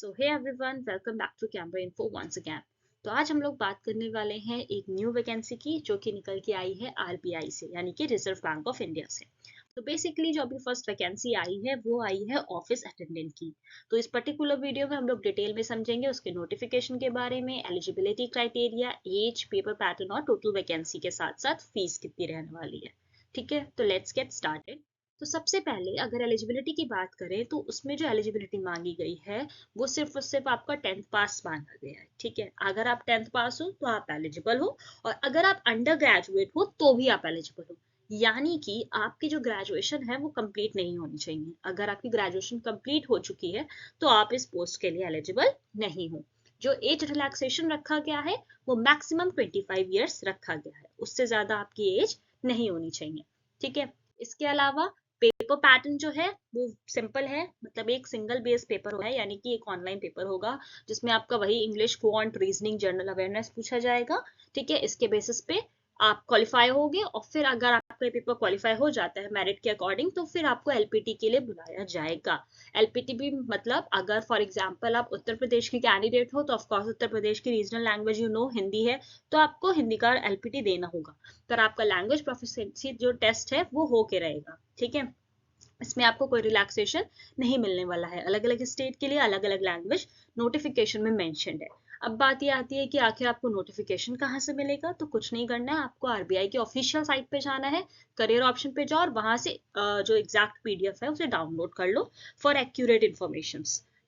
So hey everyone, welcome back to Camera Info once again. तो आज हम लोग बात करने वाले हैं एक न्यू वैकेंसी की जो कि निकल के आई है आरबीआई से, यानी कि रिजर्व बैंक ऑफ इंडिया से। तो बेसिकली जो अभी फर्स्ट वैकेंसी आई है वो आई है ऑफिस अटेंडेंट की। तो इस पर्टिकुलर वीडियो में हम लोग डिटेल में समझेंगे उसके नोटिफिकेशन के बारे में, eligibility criteria, age, paper pattern और टोटल वैकेंसी के साथ साथ फीस कितनी रहने वाली है। ठीक है, तो लेट्स गेट स्टार्टेड। तो सबसे पहले अगर एलिजिबिलिटी की बात करें तो उसमें जो एलिजिबिलिटी मांगी गई है वो सिर्फ और सिर्फ आपका 10th पास मांगा गया है। ठीक है, अगर आप 10th पास हो तो आप एलिजिबल हो, और अगर आप अंडर ग्रेजुएट हो तो भी आप एलिजिबल हो। यानी कि आपकी जो ग्रेजुएशन है वो कंप्लीट नहीं होनी चाहिए। अगर आपकी ग्रेजुएशन कंप्लीट हो चुकी है तो आप इस पोस्ट के लिए एलिजिबल नहीं हो। जो एज रिलैक्सेशन रखा गया है वो मैक्सिमम 25 ईयर्स रखा गया है, उससे ज्यादा आपकी एज नहीं होनी चाहिए। ठीक है, इसके अलावा पेपर पैटर्न जो है वो सिंपल है, मतलब एक सिंगल बेस पेपर है, यानी कि एक ऑनलाइन पेपर होगा जिसमें आपका वही English, quant, reasoning, general awareness पूछा जाएगा। ठीक है, इसके बेसिस पे आप क्वालिफाई होगे, और फिर अगर आपका पेपर क्वालिफाई हो जाता है मेरिट के अकॉर्डिंग तो फिर आपको एलपीटी के लिए बुलाया जाएगा। एलपीटी भी मतलब अगर फॉर एग्जांपल आप उत्तर प्रदेश की कैंडिडेट हो तो ऑफकोर्स उत्तर प्रदेश की रीजनल लैंग्वेज हिंदी है, तो आपको हिंदी का एलपीटी देना होगा। पर आपका लैंग्वेज प्रोफिशिएंसी जो टेस्ट है वो होके रहेगा। ठीक है, इसमें आपको कोई रिलैक्सेशन नहीं मिलने वाला है। अलग अलग स्टेट के लिए अलग अलग लैंग्वेज नोटिफिकेशन में मेंशन्ड है। अब बात ये आती है कि आखिर आपको नोटिफिकेशन कहाँ से मिलेगा। तो कुछ नहीं करना है, आपको आरबीआई के ऑफिशियल साइट पे जाना है, करियर ऑप्शन पे जाओ और वहां से जो एग्जैक्ट पीडीएफ है उसे डाउनलोड कर लो फॉर एक्यूरेट इन्फॉर्मेशन।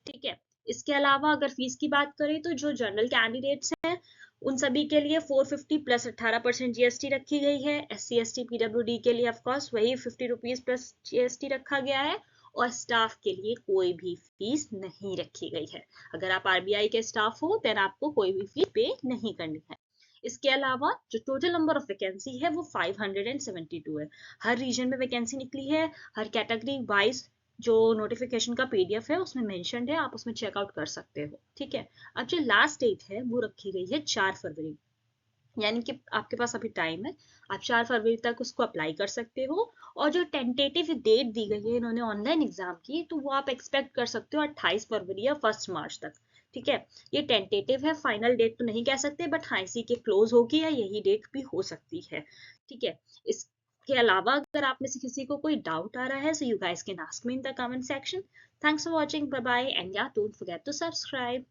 ठीक है, इसके अलावा अगर फीस की बात करें तो जो जनरल कैंडिडेट्स हैं उन सभी के लिए 450 प्लस 18% जीएसटी रखी गई है। एससी एसटी पीडब्ल्यूडी के लिए ऑफकोर्स वही 50 रुपीज प्लस जीएसटी रखा गया है, और स्टाफ के लिए कोई भी फीस नहीं रखी गई है। अगर आप आरबीआई के स्टाफ हो देन आपको कोई भी फीस पे नहीं करनी है। इसके अलावा जो टोटल नंबर ऑफ वैकेंसी है वो 572 है। हर रीजन में वैकेंसी निकली है, हर कैटेगरी वाइज जो नोटिफिकेशन का पीडीएफ है उसमें मेंशन्ड है, आप उसमें चेकआउट कर सकते हो। ठीक है, अब जो लास्ट डेट है वो रखी गई है 4 फरवरी, यानी कि आपके पास अभी टाइम है, आप 4 फरवरी तक उसको अप्लाई कर सकते हो। और जो टेंटेटिव डेट दी गई है इन्होंने ऑनलाइन एग्जाम की, तो वो आप एक्सपेक्ट कर सकते हो 28 फरवरी या 1 मार्च तक। ठीक है, ये टेंटेटिव है, फाइनल डेट तो नहीं कह सकते, बट हाँ इसी के क्लोज होगी या यही डेट भी हो सकती है। ठीक है, इसके अलावा अगर आप में से किसी को कोई डाउट आ रहा है, so you guys can ask me in the comment section. Thanks for watching, bye bye, and yeah don't forget to subscribe.